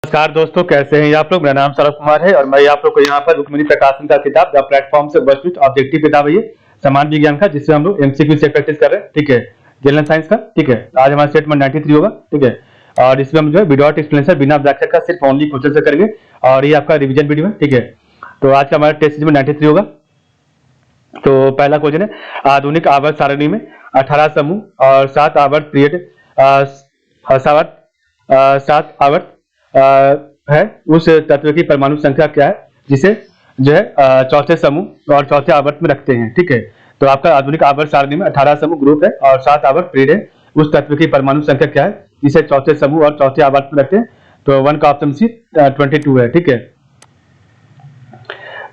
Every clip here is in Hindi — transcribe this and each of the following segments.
नमस्कार दोस्तों, कैसे हैं आप लोग। मेरा नाम शरद कुमार है और मैं आप लोग को यहाँ पर रुक्मिणी प्रकाशन का किताब द प्लेटफॉर्म से बस्ट ऑब्जेक्टिव किताब है ये समान विज्ञान का, जिससे हम लोग एमसीक्यू से प्रैक्टिस कर रहे हैं। ठीक है, जनरल साइंस का। ठीक है, आज हमारा सेट नंबर 93 होगा। ठीक है, और इसमें हम जो है विदाउट एक्सप्लेनेशन, बिना ब्रैकेट का, सिर्फ ओनली क्वेश्चन से करेंगे और ये आपका रिविजन वीडियो है। ठीक है, तो आज का हमारा टेस्ट सीरीज में 93 होगा। तो पहला क्वेश्चन है, आधुनिक आवर्त सारणी में 18 समूह और 7 आवर्त पीरियड 7 आवर्त है, उस तत्व की परमाणु संख्या क्या है जिसे जो है चौथे समूह और चौथे आवर्त में रखते हैं। ठीक है, तो आपका आधुनिक आवर्त सारणी में 18 समूह ग्रुप है और 7 आवर्त पीरियड है, उस तत्व की परमाणु संख्या क्या है जिसे चौथे समूह और चौथे आवर्त में रखते हैं। तो 1 का ऑप्शन सी 22 है। ठीक है,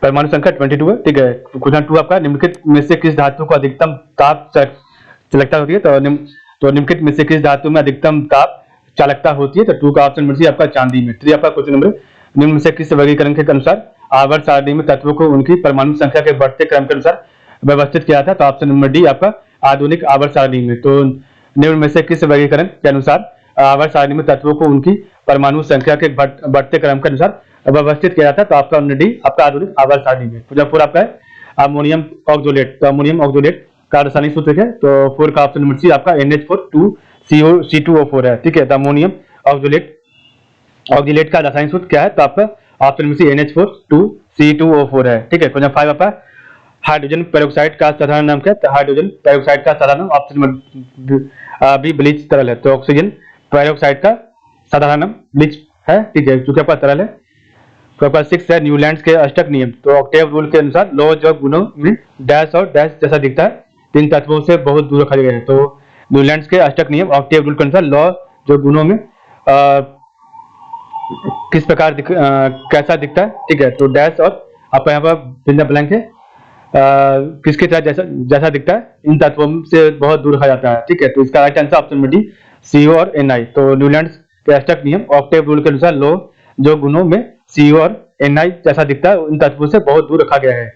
परमाणु संख्या 22 है। ठीक है, क्वेश्चन 2 आपका, निम्नलिखित में से किस धातु को अधिकतम ताप चालकता होती है। तो निम्नलिखित में से किस धातु में अधिकतम ताप चालकता होती है। तो 2 का ऑप्शन नंबर सी आपका चांदी में। 3 आपका क्वेश्चन नंबर, निम्न में से किस वर्गीकरण के अनुसार आवर्त सारणी में तत्वों को उनकी परमाणु संख्या के बढ़ते क्रम के अनुसार व्यवस्थित किया था। तो ऑप्शन नंबर डी आपका आधुनिक आवर्त सारणी में। तो निम्न में से किस वर्गीकरण के अनुसार आवर्त सारणी में तत्वों को उनकी परमाणु संख्या के बढ़ते क्रम के अनुसार व्यवस्थित किया जाता है। तो आपका नंबर डी आपका आधुनिक आवर्त सारणी में। तो पूरा आपका है अमोनियम ऑक्सोलेट। तो अमोनियम ऑक्सोलेट का रासायनिक सूत्र है। तो 4 का ऑप्शन नंबर सी आपका NH4 C2O4 है। ठीक है, तो अमोनियम ऑक्सोलेट का रासायनिक सूत्र क्या है। तो आपका ऑप्शन नंबर सी NH4 C2O4 है। ठीक है, क्वेश्चन 5 आपका, हाइड्रोजन पेरोक्साइड का साधारण नाम क्या है। तो हाइड्रोजन पेरोक्साइड का साधारण नाम ऑप्शन नंबर बी ब्लीच तरल है। तो ऑक्सीजन पेरोक्साइड का साधारण नाम ब्लीच है। ठीक है, चूंकि आपका तरल है। तो आपका 6 है, न्यूलैंड्स के अष्टक नियम। तो ऑक्टेव रूल के अनुसार लौ जो गुणों में डैश और डैश जैसा दिखता है, तीन तत्वों से बहुत दूर रखा गया है। तो न्यूलैंड्स के अष्टक नियम ऑक्टेव रूल के अनुसार लौ जो गुणों में किस प्रकार कैसा दिखता है। ठीक है, तो डैश और आपका यहाँ पर बिंदा ब्लैंक है, किसके तरह जैसा दिखता है, इन तत्वों से बहुत दूर रखा जाता है। ठीक है, तो इसका right answer option number D CO और NI। तो न्यूलैंड्स के अष्टक नियम ऑक्टेव रूल के अनुसार लौ जो गुणों में CO और NI जैसा दिखता है, उन तत्वों से बहुत दूर रखा गया है।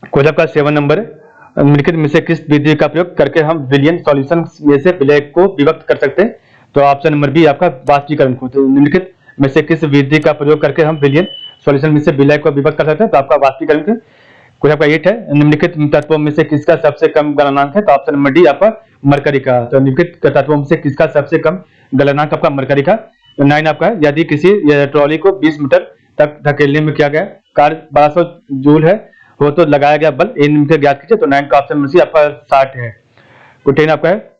क्वेश्चन का 7 नंबर है, निम्नलिखित में से किस विधि का प्रयोग करके हम विलयन सॉल्यूशन में से विलय को विभक्त कर सकते हैं। तो ऑप्शन नंबर बी आपका वाष्पीकरण को। तो निम्नलिखित में से किस विधि का प्रयोग करके हम विलयन सॉल्यूशन में से विलय को विभक्त कर सकते हैं। तो आपका वाष्पीकरण का। क्वेश्चन आपका 8 है, निम्नलिखित तत्वों में से किसका सबसे कम गलनांक है। तो ऑप्शन नंबर डी आपका मरकरी का। तो निम्नलिखित तत्वों में से किसका सबसे कम गलनांक आपका मरकरी का। 9 आपका है, यदि किसी ट्रॉली को 20 मीटर तक धकेलने में किया गया कार्य 1200 जूल है हो तो लगाया गया बल इनके ज्ञात कीजिए। तो 9 का ऑप्शन में आपका 60 है। 10 आपका है,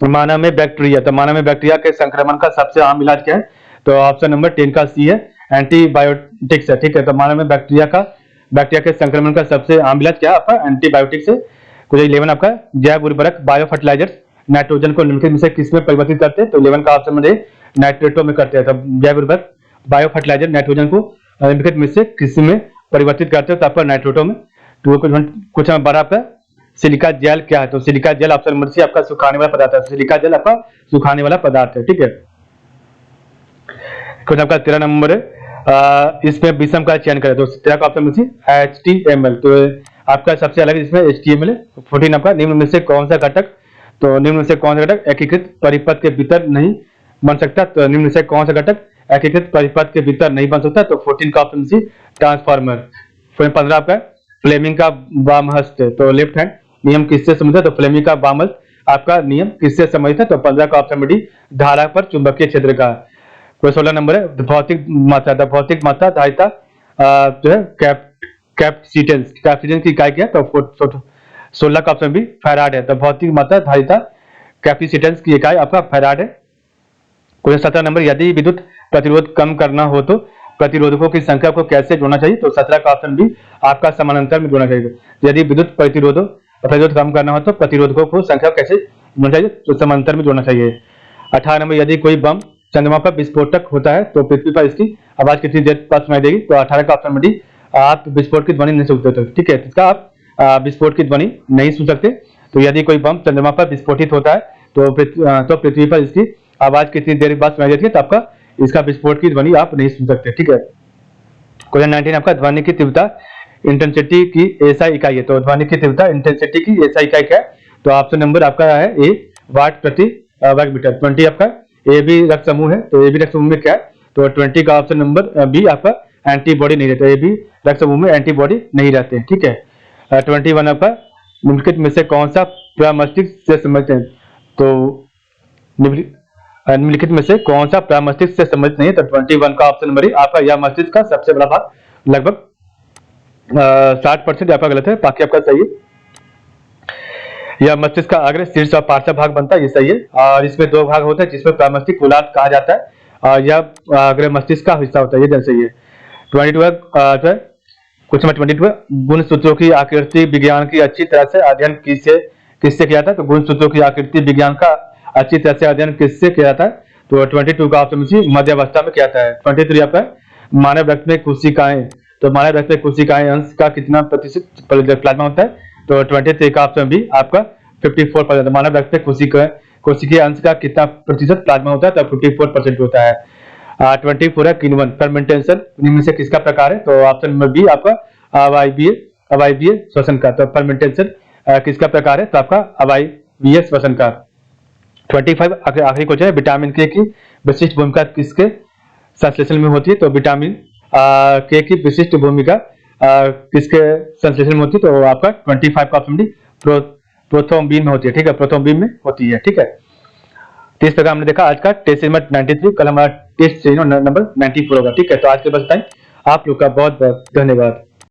मानव में बैक्टीरिया। तो मानव में बैक्टीरिया के संक्रमण का सबसे आम इलाज क्या है। तो ऑप्शन नंबर 10 का सी है, एंटीबायोटिक्स है। ठीक है, तो मानव में बैक्टीरिया के संक्रमण का सबसे आम इलाज क्या है आपका, एंटीबायोटिक्स है। कुछ 11 आपका, जैव उर्वरक बायो फर्टिलाइजर्स नाइट्रोजन को निम्नलिखित में से किसमें परिवर्तित करते हैं। तो 11 का ऑप्शन नंबर ए नाइट्रेटो में करते हैं। तो जैव उर्वरक बायो फर्टिलाइजर नाइट्रोजन को निम्नलिखित में से किसमें परिवर्तित करते हो। तो आपका नाइट्रोटो में। तो कुछ 12 आपका, सिलिका जेल क्या है। तो silica gel option number C आपका सुखाने वाला पदार्थ है। सिलिका जेल आपका सुखाने वाला पदार्थ है। ठीक है, कुछ आपका 13 नंबर है, इसमें विषम का चयन करें। तो 13 का ऑप्शन नंबर सी HTML। तो आपका सबसे अलग इसमें HTML है। 14 आपका, निम्न में से कौन सा घटक। तो निम्न में से कौन सा घटक एकीकृत परिपथ के भीतर नहीं बन सकता। तो निम्न में से कौन सा घटक एकीकृत परिपथ के भीतर नहीं बन सकता। तो 14 का ऑप्शन सी ट्रांसफार्मर। 15 आपका, फ्लेमिंग का वामहस्त। तो लेफ्ट हैंड नियम किससे संबंधित है। तो फ्लेमिंग का वामहस्त आपका नियम किससे संबंधित है। तो 15 का ऑप्शन डी धारा पर चुंबकीय क्षेत्र का। कोई 16 नंबर है, भौतिक मात्रा। भौतिक मात्रा धारिता जो है कैपेसिटेंस की इकाई क्या है। तो 16 का ऑप्शन बी फैराड है। तो भौतिक मात्रा धारिता कैपेसिटेंस की इकाई आपका फैराड है। क्वेश्चन 17 नंबर, यदि विद्युत प्रतिरोध कम करना हो तो प्रतिरोधकों की संख्या को कैसे जोड़ना चाहिए। तो 17 का ऑप्शन बी आपका समानांतर में जोड़ना चाहिए। यदि विद्युत प्रतिरोध कम करना हो तो प्रतिरोधकों को संख्या कैसे जोड़ना चाहिए। तो समानांतर में जोड़ना चाहिए। 18 नंबर, यदि कोई बम चंद्रमा पर विस्फोटक होता है तो पृथ्वी पर इसकी आवाज कितनी देर बाद सुनाई देगी। तो 18 का ऑप्शन डी आप विस्फोट की ध्वनि नहीं सुन सकते। ठीक है, इसका आप विस्फोट की ध्वनि नहीं सुन सकते। तो यदि कोई बम चंद्रमा पर विस्फोटित होता है तो पृथ्वी पर इसकी आवाज कितनी देर बाद सुनाई देती है। तो आपका इसका विस्फोट की ध्वनि आप नहीं सुन सकते। ठीक है, क्वेश्चन 19 आपका, ध्वनि की तीव्रता इंटेंसिटी की एसआई इकाई है। तो ध्वनि की तीव्रता इंटेंसिटी की एसआई इकाई क्या है। तो ऑप्शन नंबर आपका है ए वाट प्रति वर्ग मीटर। 20 आपका, ए बी रक्त समूह है, तो ए बी रक्त समूह में क्या है, तो 20 का ऑप्शन नंबर बी आपका एंटीबॉडी नहीं रहता, ए बी रक्त समूह में एंटीबॉडी नहीं रहते हैं, ठीक है। 21 आपका निम्नलिखित में से कौन सा प्रामस्तिष्क से संबंधित है, तो निम्नलिखित में से कौन सा प्रामस्तिष्क से संबंधित नहीं है, तो 21 का ऑप्शन नंबर आपका यह मस्तिष्क का सबसे बड़ा भाग, लगभग 60% आपका गलत है, बाकी आपका सही है। यह मस्तिष्क का अग्र, शीर्ष और पार्श्व भाग बनता है, ये सही है। और इसमें दो भाग होते हैं जिसमें प्रामस्तिष्क गोलार्ध कहा जाता है, और यह अग्र मस्तिष्क का हिस्सा होता है, ये सही है। 22 क्वेश्चन नंबर 22, गुण सूत्रों की आकृति विज्ञान की अच्छी तरह से अध्ययन किससे किया जाता है, तो गुण सूत्रों की आकृति विज्ञान का अच्छी तरह से अध्ययन किससे किया जाता है, तो 22 का ऑप्शन सी मध्यावस्था में किया जाता है। 23 आपका मानव रक्त में कोशिकाएं, तो मानव रक्त में कोशिकाएं अंश का कितना प्रतिशत प्लाज्मा होता है, तो 23 का ऑप्शन बी आपका 54%। मानव रक्त में कोशिकीय अंश का कितना प्रतिशत प्लाज्मा होता है, तो 54% होता है। 24 है किण्वन फर्मेंटेशन, इनमें से किसका प्रकार है, तो ऑप्शन नंबर बी आपका अवायवीय श्वसन का, तो फर्मेंटेशन किसका प्रकार है, तो आपका अवायवीय श्वसन का। 25 आखिरी क्वेश्चन है, विटामिन के की विशिष्ट भूमिका किसके संश्लेषण में होती है, तो विटामिन के की विशिष्ट भूमिका किसके संश्लेषण में होती है, तो आपका 25 का ऑप्शन डी प्रोथ्रोम्बिन में होती है, ठीक है, प्रोथ्रोम्बिन में होती है, ठीक है। तो इस प्रकार हमने देखा आज का टेस्ट नंबर 93, कल हमारा टेस्ट नंबर 94 होगा, ठीक है। तो आज के बस टाइम, आप लोग का बहुत बहुत धन्यवाद।